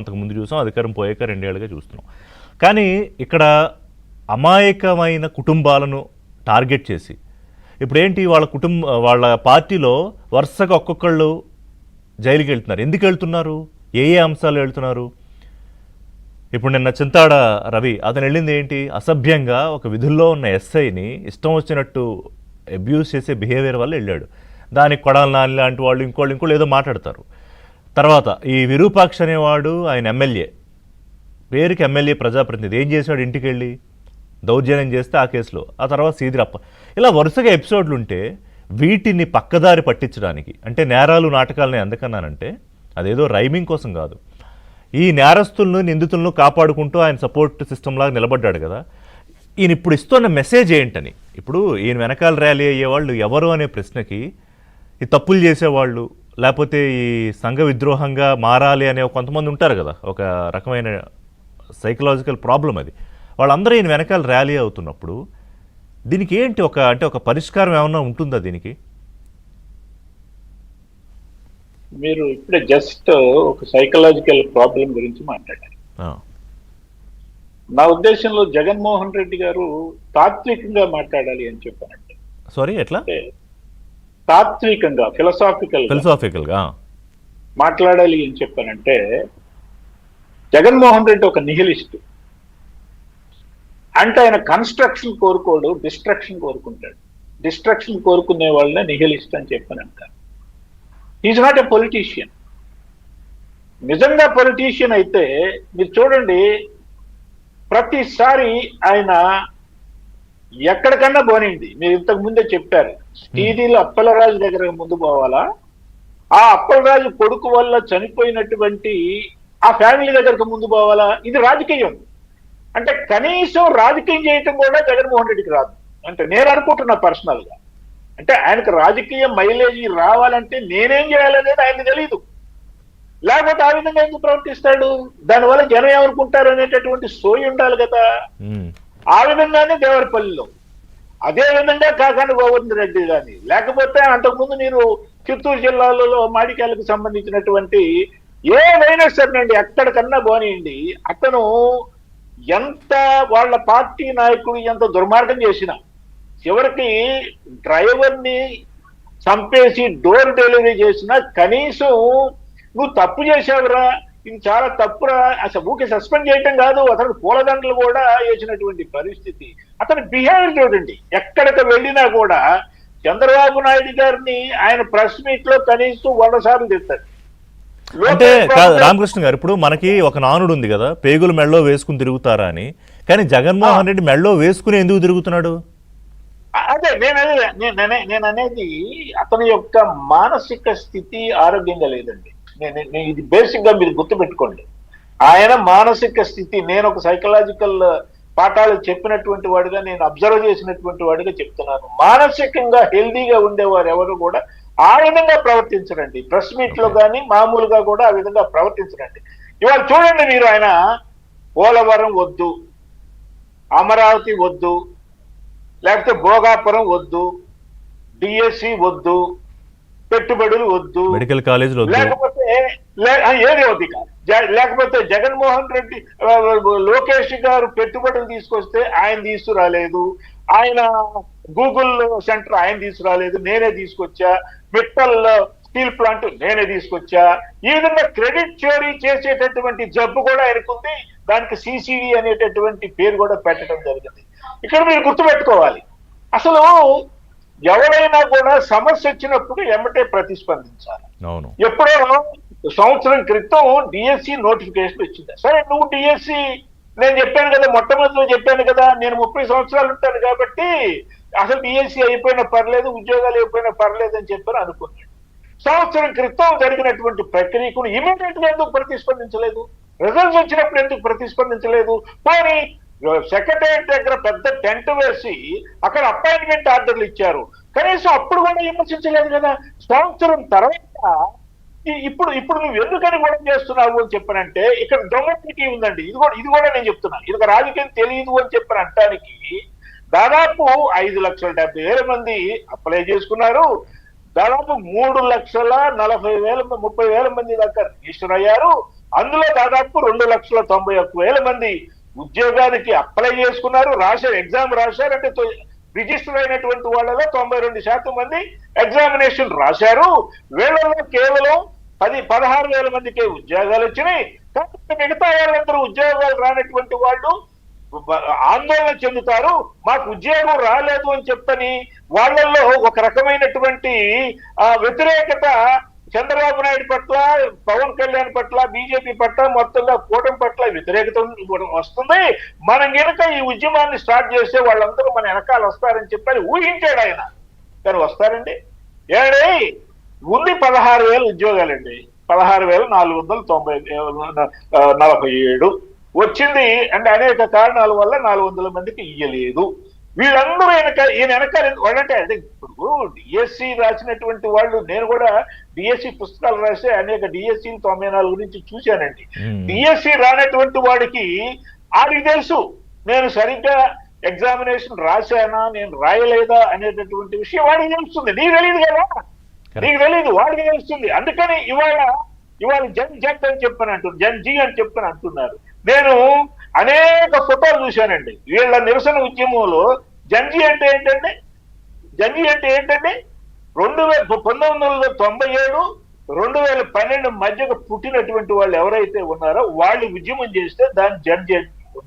అంతకుముందు చూసాం, అధికారం పోయాక 2 ఏళ్ళుగా చూస్తున్నాం. కానీ ఇక్కడ అమాయకమైన కుటుంబాలను టార్గెట్ చేసి ఇప్పుడేంటి వాళ్ళ పార్టీలో వరుసగా ఒక్కొక్కళ్ళు జైలుకి వెళ్తున్నారు. ఎందుకు వెళ్తున్నారు? ఏ అంశాలు వెళ్తున్నారు? ఇప్పుడు నిన్న చింతాడ రవి అతను వెళ్ళింది ఏంటి? అసభ్యంగా ఒక విధుల్లో ఉన్న ఎస్ఐని ఇష్టం వచ్చినట్టు అబ్యూస్ చేసే బిహేవియర్ వల్ల వెళ్ళాడు. దానికి కొడాలి నాని లాంటి వాళ్ళు ఇంకోళ్ళు ఏదో మాట్లాడతారు. తర్వాత ఈ విరూపాక్ష అనేవాడు ఆయన ఎమ్మెల్యే, పేరుకి ఎమ్మెల్యే ప్రజాప్రతినిధి, ఏం చేశాడు? ఇంటికి వెళ్ళి దౌర్జన్యం చేస్తే ఆ కేసులో, ఆ తర్వాత సీదిరప్ప, ఇలా వరుసగా ఎపిసోడ్లు ఉంటే వీటిని పక్కదారి పట్టించడానికి, అంటే నేరాలు నాటకాలని ఎందుకన్నానంటే అదేదో రైమింగ్ కోసం కాదు, ఈ నేరస్తులను నిందితులను కాపాడుకుంటూ ఆయన సపోర్ట్ సిస్టమ్ లాగా నిలబడ్డాడు కదా. ఈయన ఇప్పుడు ఇస్తున్న మెసేజ్ ఏంటని, ఇప్పుడు ఈయన వెనకాల ర్యాలీ అయ్యేవాళ్ళు ఎవరు అనే ప్రశ్నకి, ఈ తప్పులు చేసేవాళ్ళు లేకపోతే ఈ సంఘ విద్రోహంగా మారాలి అనే కొంతమంది ఉంటారు కదా, ఒక రకమైన సైకలాజికల్ ప్రాబ్లం అది, వాళ్ళందరూ ఈయన వెనకాల ర్యాలీ అవుతున్నప్పుడు దీనికి ఏంటి ఒక పరిష్కారం ఏమన్నా ఉంటుందా దీనికి? మీరు ఇప్పుడే జస్ట్ ఒక సైకలాజికల్ ప్రాబ్లం గురించి మాట్లాడారు. నా ఉద్దేశంలో జగన్మోహన్ రెడ్డి గారు తాత్వికంగా మాట్లాడాలి అని చెప్పానంటే. సారీ, ఎట్లా? తాత్వికంగా ఫిలసాఫికల్ గా మాట్లాడాలి అని చెప్పానంటే, జగన్మోహన్ రెడ్డి ఒక నిహిలిస్ట్. అంటే ఆయన కన్స్ట్రక్షన్ కోరుకోడు, డిస్ట్రక్షన్ కోరుకుంటాడు. డిస్ట్రక్షన్ కోరుకునే వాళ్ళనే నిహిలిస్ట్ అని చెప్పానంటారు. Is not a politician. నిజంగా పొలిటీషియన్ అయితే మీరు చూడండి, ప్రతిసారి ఆయన ఎక్కడికన్నా పోనింది. మీరు ఇంతకు ముందే చెప్పారు, టీడీలో అప్పలరాజు దగ్గర ముందు పోవాలా, ఆ అప్పలరాజు కొడుకు వల్ల చనిపోయినటువంటి ఆ ఫ్యామిలీ దగ్గరకు ముందు పోవాలా? ఇది రాజకీయం. అంటే కనీసం రాజకీయం చేయటం కూడా జగన్మోహన్ రెడ్డికి రాదు. అంటే నేను అనుకుంటున్నా పర్సనల్ గా, అంటే ఆయనకు రాజకీయ మైలేజీ రావాలంటే నేనేం చేయాలనేది ఆయనకు తెలియదు. లేకపోతే ఆ విధంగా ఎందుకు ప్రవర్తిస్తాడు? దానివల్ల జనం ఏమనుకుంటారు అనేటటువంటి సోయి ఉండాలి కదా. ఆ విధంగానే దేవరపల్లిలో, అదే విధంగా కాకాని గోవర్ధన్ రెడ్డి కానీ, లేకపోతే అంతకుముందు మీరు చిత్తూరు జిల్లాలలో మాడికాయలకు సంబంధించినటువంటి ఏదైనా సరేనండి, ఎక్కడికన్నా పోనీయండి, అతను ఎంత వాళ్ళ పార్టీ నాయకుడు ఎంత దుర్మార్గం చేసినా చివరికి డ్రైవర్ని చంపేసి డోర్ డెలివరీ చేసినా కనీసం నువ్వు తప్పు చేసావురా, ఇది చాలా తప్పురా, అసలు ఊకే సస్పెండ్ చేయటం కాదు, అతను పూలదండలు కూడా వేసినటువంటి పరిస్థితి. అతని బిహేవియర్ చూడండి, ఎక్కడికి వెళ్ళినా కూడా చంద్రబాబు నాయుడు గారిని ఆయన ప్రెస్ మీట్ లో కనీసం 100 సార్లు తిట్టారు. అంటే రామకృష్ణ గారు, ఇప్పుడు మనకి ఒక నానుడు ఉంది కదా, పేగులు మెళ్ళో వేసుకుని తిరుగుతారా అని, కానీ జగన్మోహన్ రెడ్డి మెళ్ళో వేసుకుని ఎందుకు తిరుగుతున్నాడు? అదే నేను అనేది అతని యొక్క మానసిక స్థితి ఆరోగ్యంగా లేదండి. ఇది బేసిక్ గా మీరు గుర్తుపెట్టుకోండి. ఆయన మానసిక స్థితి, నేను ఒక సైకలాజికల్ పాఠాలు చెప్పినటువంటి వాడిగా, నేను అబ్జర్వ్ చేసినటువంటి వాడిగా చెప్తున్నాను. మానసికంగా హెల్దీగా ఉండేవారు ఎవరు కూడా ఆ విధంగా ప్రవర్తించరండి. ప్రెస్ మీట్ లో కానీ మామూలుగా కూడా ఆ విధంగా ప్రవర్తించరండి. ఇవాళ చూడండి మీరు, ఆయన పోలవరం వద్దు, అమరావతి వద్దు, లేకపోతే భోగాపురం వద్దు, డిఎస్సి వద్దు, పెట్టుబడులు వద్దు, మెడికల్ కాలేజీలు లేకపోతే ఏది వద్దు, లేకపోతే జగన్మోహన్ రెడ్డి లోకేష్ గారు పెట్టుబడులు తీసుకొస్తే ఆయన తీసుకురాలేదు, ఆయన గూగుల్ సెంటర్ ఆయన తీసుకురాలేదు, నేనే తీసుకొచ్చా, మిట్టల్ స్టీల్ ప్లాంట్ నేనే తీసుకొచ్చా. ఈ విధంగా క్రెడిట్ చోరీ చేసేటటువంటి జబ్బు కూడా ఆయనకుంది. దానికి సిసిడి అనేటటువంటి పేరు కూడా పెట్టడం జరిగింది. ఇక్కడ మీరు గుర్తుపెట్టుకోవాలి, అసలు ఎవరైనా కూడా సమస్య వచ్చినప్పుడు ఎమ్మటే ప్రతిస్పందించాలి. ఎప్పుడో సంవత్సరం క్రితం డిఎస్సి నోటిఫికేషన్ వచ్చింది. సరే, నువ్వు డిఎస్సి, నేను చెప్పాను కదా, మొట్టమొదటిలో చెప్పాను కదా, నేను 30 సంవత్సరాలు ఉంటాను కాబట్టి అసలు డిఎస్సి అయిపోయినా పర్లేదు, ఉద్యోగాలు అయిపోయినా పర్లేదు అని చెప్పారు అనుకున్నాడు. సంవత్సరం క్రితం జరిగినటువంటి ప్రక్రియకు ఇమీడియట్ గా ఎందుకు ప్రతిస్పందించలేదు? రిజల్ట్స్ వచ్చినప్పుడు ఎందుకు ప్రతిస్పందించలేదు? పోనీ సెక్రటరియట్ దగ్గర పెద్ద టెంట్ వేసి అక్కడ అపాయింట్మెంట్ ఆర్డర్లు ఇచ్చారు, కనీసం అప్పుడు కూడా విమర్శించలేదు కదా. సంవత్సరం తర్వాత ఇప్పుడు నువ్వు ఎందుకని కూడా చేస్తున్నావు అని చెప్పానంటే, ఇక్కడ డొమెస్టిటీ ఉందండి. ఇది కూడా నేను చెప్తున్నా, ఇది ఒక రాజకీయం తెలియదు అని చెప్పని అంటానికి దాదాపు 5,70,000 మంది అప్లై చేసుకున్నారు. దాదాపు 3,40,30,000 మంది దాకా రిజిస్టర్ అయ్యారు. అందులో దాదాపు 2,91,000 మంది ఉద్యోగానికి అప్లై చేసుకున్నారు, రాశారు, ఎగ్జామ్ రాశారు. అంటే రిజిస్టర్ అయినటువంటి వాళ్ళలో 92% మంది ఎగ్జామినేషన్ రాశారు. వీళ్ళలో కేవలం 16,000 మందికే ఉద్యోగాలు వచ్చినాయి. కాబట్టి మిగతా వాళ్ళందరూ ఉద్యోగాలు రానటువంటి వాళ్ళు ఆందోళన చెందుతారు, మాకు ఉద్యోగం రాలేదు అని చెప్పని వాళ్ళల్లో ఒక రకమైనటువంటి వ్యతిరేకత చంద్రబాబు నాయుడు పట్ల, పవన్ కళ్యాణ్ పట్ల, బీజేపీ పట్ల, మొత్తంగా కూటమి పట్ల వ్యతిరేకత వస్తుంది. మనం కనుక ఈ ఉద్యమాన్ని స్టార్ట్ చేస్తే వాళ్ళందరూ మన వెనకాల వస్తారని చెప్పని ఊహించాడు ఆయన. కానీ వస్తారండి ఏడే ఉంది 16,000 ఉద్యోగాలండి, 16,447 వచ్చింది. అంటే అనేక కారణాల వల్ల 400 మందికి ఇయ్యలేదు. వీళ్ళందరూ ఈయన వెనకాల వాళ్ళంటే అంటే ఇప్పుడు డిఎస్సి రాసినటువంటి వాళ్ళు, నేను కూడా డిఎస్సి పుస్తకాలు రాసే అనేక డిఎస్సి 94 నుంచి చూశానండి. డిఎస్సి రానటువంటి వాడికి ఆడికి తెలుసు నేను సరిగ్గా ఎగ్జామినేషన్ రాశానా, నేను రాయలేదా అనేటటువంటి విషయం వాడికి తెలుస్తుంది. నీకు తెలియదు కదా, నీకు తెలియదు, వాడికి తెలుస్తుంది. అందుకని ఇవాళ జన్ అని చెప్పని అంటున్నారు, జన్ జీ అని చెప్పని అంటున్నారు. నేను అనేక ఫోటోలు చూశానండి వీళ్ళ నిరసన ఉద్యమంలో. జన్జీ అంటే ఏంటంటే 1997, 2012 మధ్యకు పుట్టినటువంటి వాళ్ళు ఎవరైతే ఉన్నారో వాళ్ళు ఉద్యమం చేస్తే దాన్ని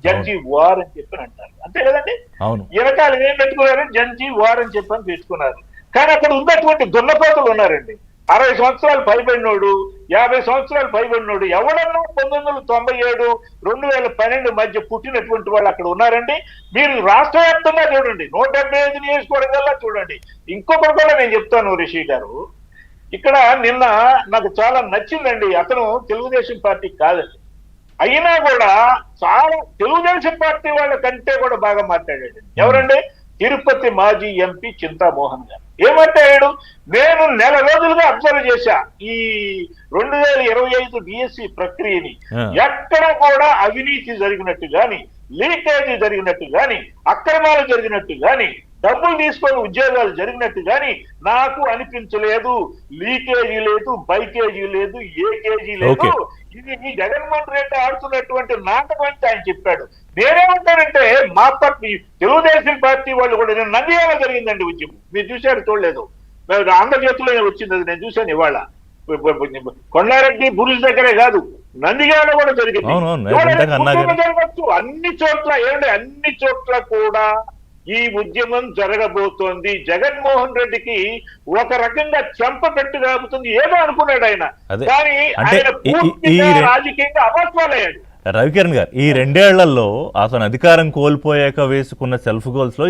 జన్జీ వార్ అని చెప్పని అంటారు. అంతే కదండి. వెనకాల ఏం పెట్టుకున్నారు, జన్జీ వార్ అని చెప్పని పెట్టుకున్నారు. కానీ అక్కడ ఉన్నటువంటి దున్నపోతులు ఉన్నారండి. 60 సంవత్సరాలు పైబడినోడు, 50 సంవత్సరాలు పైబడినోడు ఎవడన్నా 1997, 2012 మధ్య పుట్టినటువంటి వాళ్ళు అక్కడ ఉన్నారండి. మీరు రాష్ట్ర వ్యాప్తంగా చూడండి, 175 నియోజకవర్గాల్లో చూడండి. ఇంకొకటి కూడా నేను చెప్తాను రిషి గారు, ఇక్కడ నిన్న నాకు చాలా నచ్చిందండి. అతను తెలుగుదేశం పార్టీ కాదండి, అయినా కూడా చాలా తెలుగుదేశం పార్టీ వాళ్ళ కంటే కూడా బాగా మాట్లాడాడు. ఎవరండి? తిరుపతి మాజీ ఎంపీ చింతామోహన్ గారు. ఏమంటాడు? నేను నెల రోజులుగా అబ్జర్వ్ చేశా ఈ 2025 డిఎస్సి ప్రక్రియని. ఎక్కడ కూడా అవినీతి జరిగినట్టు గాని, లీకేజీ జరిగినట్టు గాని, అక్రమాలు జరిగినట్టు గాని, డబ్బులు తీసుకొని ఉద్యోగాలు జరిగినట్టు గాని నాకు అనిపించలేదు. లీకేజీ లేదు, బైకేజీ లేదు, ఏ కేజీ లేదు. ఇది ఈ జగన్మోహన్ రెడ్డి ఆడుతున్నటువంటి నాటకం అని ఆయన చెప్పాడు. నేనేమంటానంటే మా పార్టీ తెలుగుదేశం పార్టీ వాళ్ళు కూడా, నేను నంద్యాల జరిగిందండి ఉద్యమం, మీరు చూశారు చూడలేదు, ఆంధ్రజ్యోతిలో వచ్చింది, అది నేను చూశాను ఇవాళ. కొండారెడ్డి బురుజ్ దగ్గరే కాదు, నందిగాల కూడా జరిగింది. జరగచ్చు అన్ని చోట్ల. ఏమంటే అన్ని చోట్ల కూడా ఈ ఉద్యమం జరగబోతోంది. జగన్మోహన్ రెడ్డికి ఒక రకంగా చెంప పెట్టు కాబోతుంది ఏదో అనుకున్నాడు ఆయన, కానీ ఆయన పూర్తిగా రాజకీయంగా అపస్వాలయ్యాడు. రవికిరణ్ గారు, ఈ 2 ఏళ్లలో అతను అధికారం కోల్పోయాక వేసుకున్న సెల్ఫ్ గోల్స్ లో